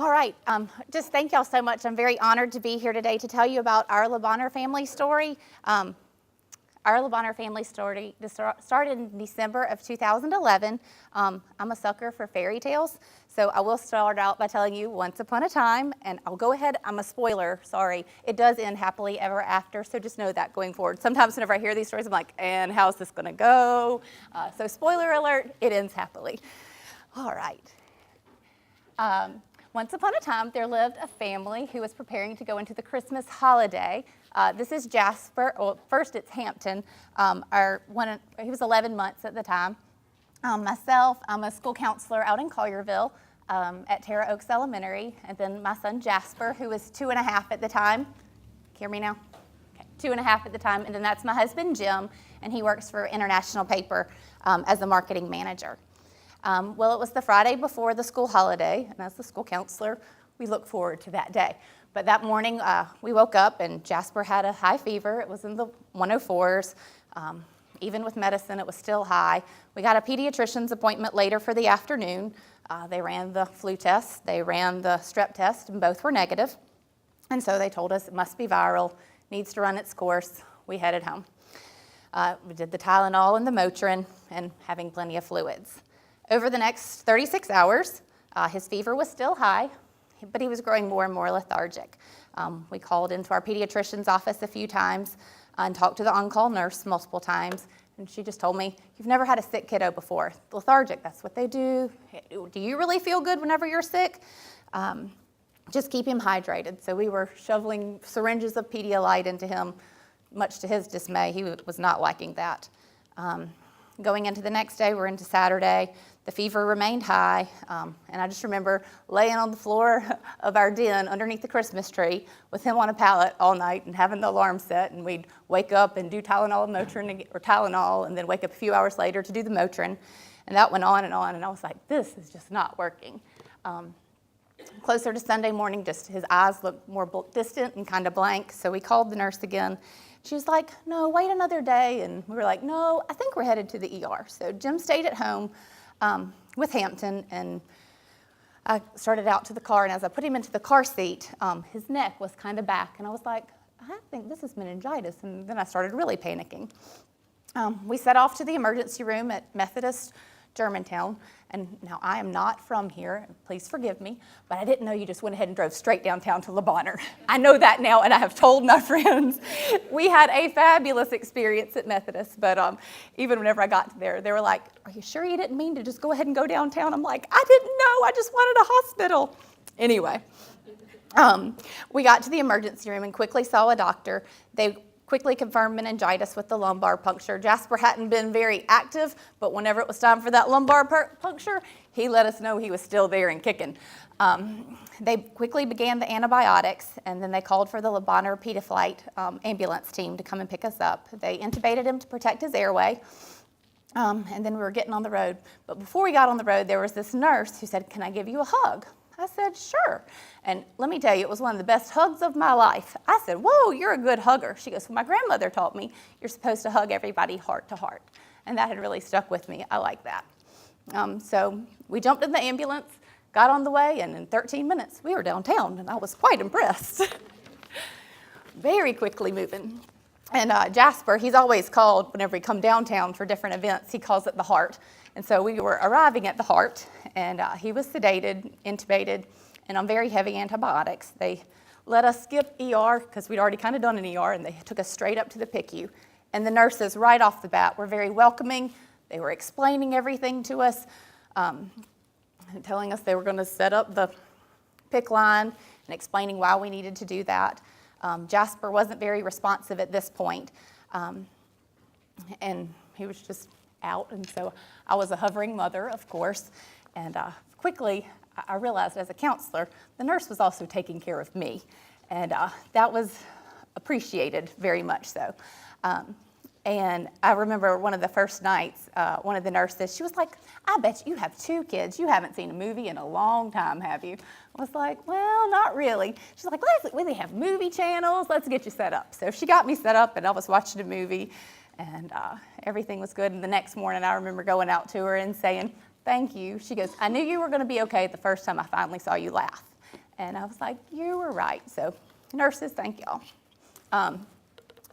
All right, just thank y'all so much. I'm very honored to be here today to tell you about our LeBonner family story. Our LeBonner family story started in December of 2011. I'm a sucker for fairy tales, so I will start out by telling you once upon a time, and I'll go ahead, I'm a spoiler, sorry. It does end happily ever after, so just know that going forward. Sometimes whenever I hear these stories, I'm like, and how's this gonna go? So spoiler alert, it ends happily. All right. Once upon a time, there lived a family who was preparing to go into the Christmas holiday. This is Jasper, well, first it's Hampton. He was 11 months at the time. Myself, I'm a school counselor out in Collierville at Terra Oaks Elementary, and then my son Jasper, who was 2.5 at the time. Hear me now? Okay, 2.5 at the time, and then that's my husband Jim, and he works for International Paper as a marketing manager. Well, it was the Friday before the school holiday, and as the school counselor, we look forward to that day. But that morning, we woke up, and Jasper had a high fever. It was in the 104s. Even with medicine, it was still high. We got a pediatrician's appointment later for the afternoon. They ran the flu test. They ran the strep test, and both were negative. And so they told us it must be viral, needs to run its course. We headed home. We did the Tylenol and the Motrin, and having plenty of fluids. Over the next 36 hours, his fever was still high, but he was growing more and more lethargic. We called into our pediatrician's office a few times and talked to the on-call nurse multiple times, and she just told me, you've never had a sick kiddo before. Lethargic, that's what they do. Do you really feel good whenever you're sick? Just keep him hydrated. So we were shoveling syringes of Pedialyte into him, much to his dismay. He was not liking that. Going into the next day, we're into Saturday. The fever remained high, and I just remember laying on the floor of our den underneath the Christmas tree with him on a pallet all night and having the alarm set, and we'd wake up and do Tylenol and Motrin, or Tylenol, and then wake up a few hours later to do the Motrin, and that went on, and I was like, this is just not working. Closer to Sunday morning, just his eyes looked more distant and kind of blank, so we called the nurse again. She was like, no, wait another day, and we were like, no, I think we're headed to the ER. So Jim stayed at home with Hampton, and I started out to the car, and as I put him into the car seat, his neck was kind of back, and I was like, I think this is meningitis, and then I started really panicking. We set off to the emergency room at Methodist Germantown, and now I am not from here, please forgive me, but I didn't know you just went ahead and drove straight downtown to LeBonner. I know that now, and I have told my friends. We had a fabulous experience at Methodist, but even whenever I got there, they were like, are you sure you didn't mean to just go ahead and go downtown? I'm like, I didn't know, I just wanted a hospital. Anyway, we got to the emergency room and quickly saw a doctor. They quickly confirmed meningitis with the lumbar puncture. Jasper hadn't been very active, but whenever it was time for that lumbar puncture, he let us know he was still there and kicking. They quickly began the antibiotics, and then they called for the LeBonner Pediflight ambulance team to come and pick us up. They intubated him to protect his airway, and then we were getting on the road. But before we got on the road, there was this nurse who said, can I give you a hug? I said, sure. And let me tell you, it was one of the best hugs of my life. I said, whoa, you're a good hugger. She goes, well, my grandmother taught me you're supposed to hug everybody heart to heart. And that had really stuck with me. I like that. So we jumped in the ambulance, got on the way, and in 13 minutes, we were downtown, and I was quite impressed. Very quickly moving. And Jasper, he's always called, whenever we come downtown for different events, he calls it the Heart. And so we were arriving at the Heart, and he was sedated, intubated, and on very heavy antibiotics. They let us skip ER, because we'd already kind of done an ER, and they took us straight up to the PICU. And the nurses, right off the bat, were very welcoming. They were explaining everything to us, and telling us they were going to set up the PIC line and explaining why we needed to do that. Jasper wasn't very responsive at this point, and he was just out, and so I was a hovering mother, of course, and quickly I realized as a counselor, the nurse was also taking care of me, and that was appreciated very much so. And I remember one of the first nights, one of the nurses, she was like, I bet you have 2 kids. You haven't seen a movie in a long time, have you? I was like, well, not really. She's like, well, they have movie channels. Let's get you set up. So she got me set up, and I was watching a movie, and everything was good. And the next morning, I remember going out to her and saying, thank you. She goes, I knew you were going to be okay the first time I finally saw you laugh. And I was like, you were right. So nurses, thank y'all.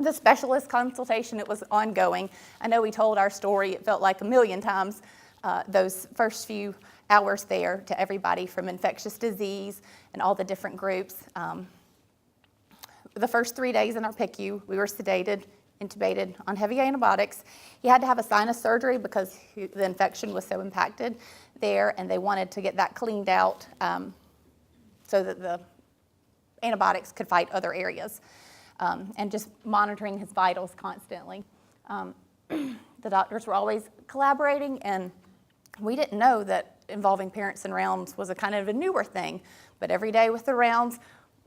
The specialist consultation, it was ongoing. I know we told our story, it felt like a million times, those first few hours there to everybody from infectious disease and all the different groups. The first 3 days in our PICU, we were sedated, intubated on heavy antibiotics. He had to have a sinus surgery because the infection was so impacted there, and they wanted to get that cleaned out so that the antibiotics could fight other areas, and just monitoring his vitals constantly. The doctors were always collaborating, and we didn't know that involving parents in rounds was a kind of a newer thing, but every day with the rounds,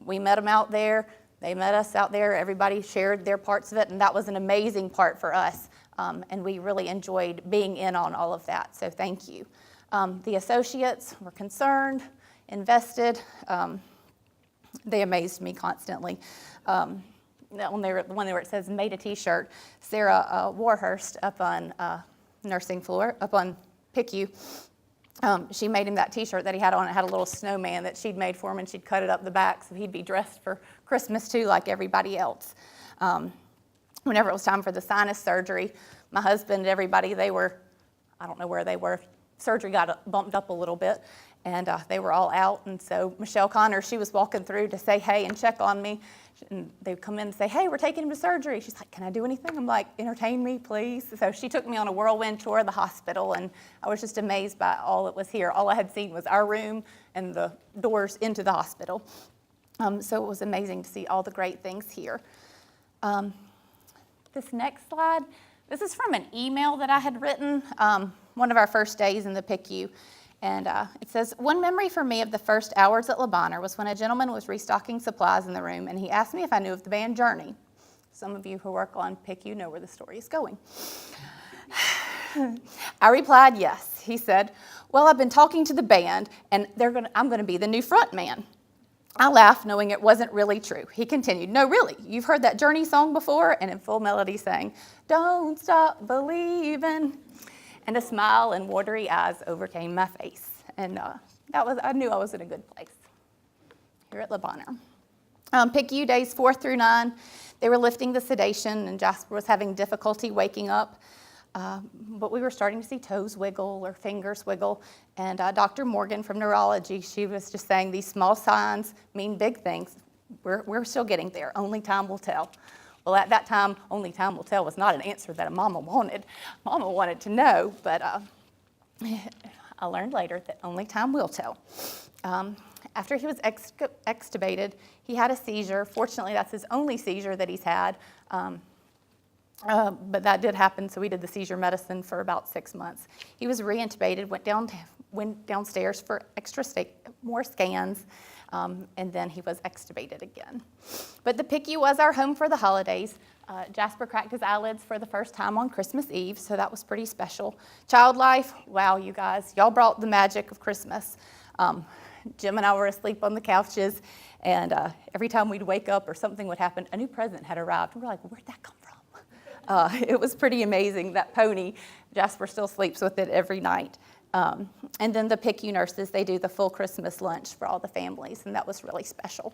we met them out there, they met us out there, everybody shared their parts of it, and that was an amazing part for us, and we really enjoyed being in on all of that, so thank you. The associates were concerned, invested. They amazed me constantly. The one where it says made a t-shirt, Sarah Warhurst up on nursing floor, up on PICU, she made him that t-shirt that he had on. It had a little snowman that she'd made for him, and she'd cut it up the back so he'd be dressed for Christmas too, like everybody else. Whenever it was time for the sinus surgery, my husband and everybody, they were, I don't know where they were, surgery got bumped up a little bit, and they were all out, and so Michelle Connor, she was walking through to say hey and check on me, and they would come in and say, hey, we're taking him to surgery. She's like, can I do anything? I'm like, entertain me, please. So she took me on a whirlwind tour of the hospital, and I was just amazed by all that was here. All I had seen was our room and the doors into the hospital. So it was amazing to see all the great things here. This next slide, this is from an email that I had written one of our first days in the PICU. And it says, one memory for me of the first hours at Le Bonheur was when a gentleman was restocking supplies in the room, and he asked me if I knew of the band Journey. Some of you who work on PICU know where the story is going. I replied, yes. He said, well, I've been talking to the band, and I'm going to be the new front man. I laughed, knowing it wasn't really true. He continued, no, really, you've heard that Journey song before? And in full melody sang, don't stop believing. And a smile and watery eyes overcame my face. And I knew I was in a good place here at Le Bonheur. PICU days 4 through 9, they were lifting the sedation, and Jasper was having difficulty waking up. But we were starting to see toes wiggle or fingers wiggle. And Dr. Morgan from neurology, she was just saying these small signs mean big things. We're still getting there. Only time will tell. Well, at that time, only time will tell was not an answer that a mama wanted. Mama wanted to know, but I learned later that only time will tell. After he was extubated, he had a seizure. Fortunately, that's his only seizure that he's had. But that did happen, so we did the seizure medicine for about 6 months. He was reintubated, went downstairs for more scans, and then he was extubated again. But the PICU was our home for the holidays. Jasper cracked his eyelids for the first time on Christmas Eve, so that was pretty special. Child life, wow, you guys, y'all brought the magic of Christmas. Jim and I were asleep on the couches, and every time we'd wake up or something would happen, a new present had arrived. We were like, where'd that come from? It was pretty amazing. That pony, Jasper still sleeps with it every night. And then the PICU nurses, they do the full Christmas lunch for all the families, and that was really special.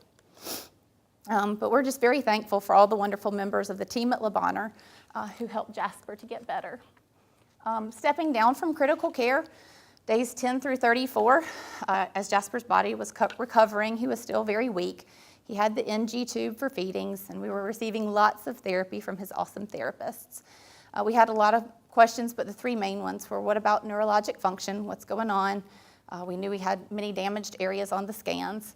But we're just very thankful for all the wonderful members of the team at Le Bonheur who helped Jasper to get better. Stepping down from critical care, days 10 through 34, as Jasper's body was recovering, he was still very weak. He had the NG tube for feedings, and we were receiving lots of therapy from his awesome therapists. We had a lot of questions, but the three main ones were, what about neurologic function? What's going on? We knew he had many damaged areas on the scans.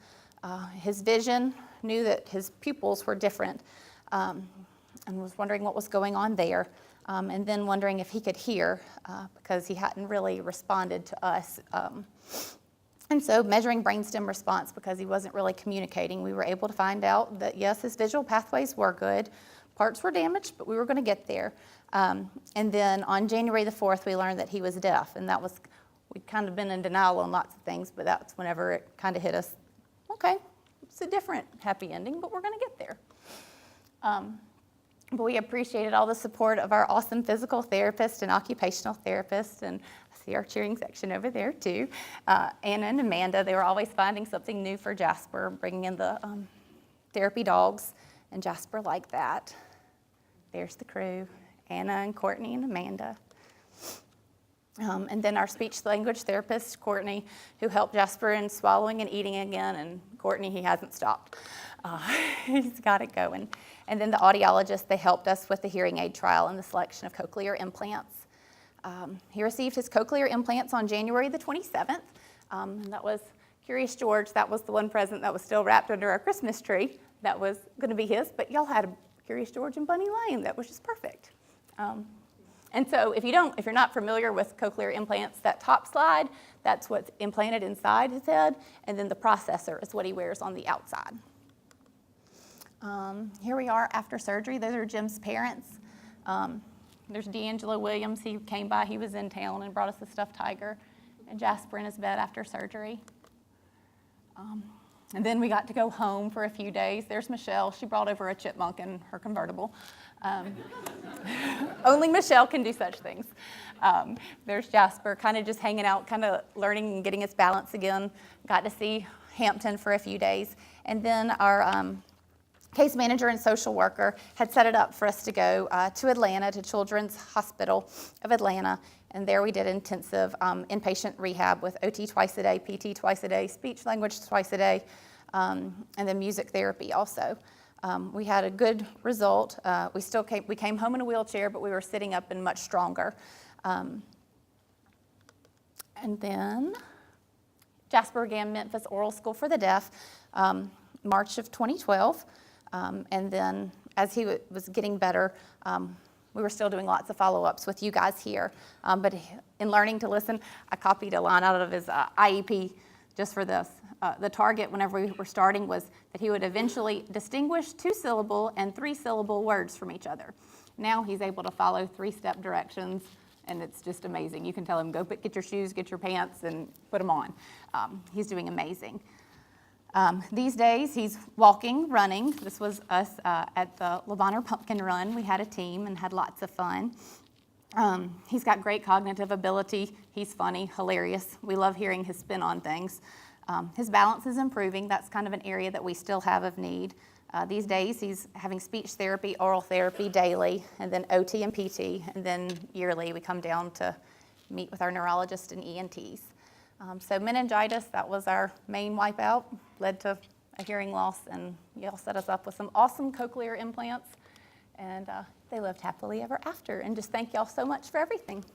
His vision, knew that his pupils were different, and was wondering what was going on there. And then wondering if he could hear, because he hadn't really responded to us. And so measuring brainstem response, because he wasn't really communicating, we were able to find out that yes, his visual pathways were good. Parts were damaged, but we were going to get there. And then on January the 4th, we learned that he was deaf, and that was, we'd kind of been in denial on lots of things, but that's whenever it kind of hit us, okay, it's a different happy ending, but we're going to get there. But we appreciated all the support of our awesome physical therapist and occupational therapist, and I see our cheering section over there too. Anna and Amanda, they were always finding something new for Jasper, bringing in the therapy dogs, and Jasper liked that. There's the crew, Anna and Courtney and Amanda. And then our speech language therapist, Courtney, who helped Jasper in swallowing and eating again, and Courtney, he hasn't stopped. He's got it going. And then the audiologist, they helped us with the hearing aid trial and the selection of cochlear implants. He received his cochlear implants on January the 27th, and that was Curious George. That was the one present that was still wrapped under our Christmas tree. That was going to be his, but y'all had a Curious George and Bunny Lane. That was just perfect. And so if you're not familiar with cochlear implants, that top slide, that's what's implanted inside his head, and then the processor is what he wears on the outside. Here we are after surgery. Those are Jim's parents. There's D'Angelo Williams. He came by. He was in town and brought us a stuffed tiger, and Jasper in his bed after surgery. And then we got to go home for a few days. There's Michelle. She brought over a chipmunk in her convertible. Only Michelle can do such things. There's Jasper, kind of just hanging out, kind of learning and getting his balance again. Got to see Hampton for a few days. And then our case manager and social worker had set it up for us to go to Atlanta, to Children's Hospital of Atlanta. And there we did intensive inpatient rehab with OT twice a day, PT twice a day, speech language twice a day, and then music therapy also. We had a good result. We came home in a wheelchair, but we were sitting up and much stronger. And then Jasper began Memphis Oral School for the Deaf, March of 2012. And then as he was getting better, we were still doing lots of follow-ups with you guys here. But in learning to listen, I copied a line out of his IEP just for this. The target whenever we were starting was that he would eventually distinguish 2-syllable and 3-syllable words from each other. Now he's able to follow 3-step directions, and it's just amazing. You can tell him, go get your shoes, get your pants, and put them on. He's doing amazing. These days, he's walking, running. This was us at the LeBonner Pumpkin Run. We had a team and had lots of fun. He's got great cognitive ability. He's funny, hilarious. We love hearing his spin on things. His balance is improving. That's kind of an area that we still have of need. These days, he's having speech therapy, oral therapy daily, and then OT and PT, and then yearly we come down to meet with our neurologist and ENTs. So meningitis, that was our main wipeout, led to a hearing loss, and y'all set us up with some awesome cochlear implants, and they lived happily ever after. And just thank y'all so much for everything.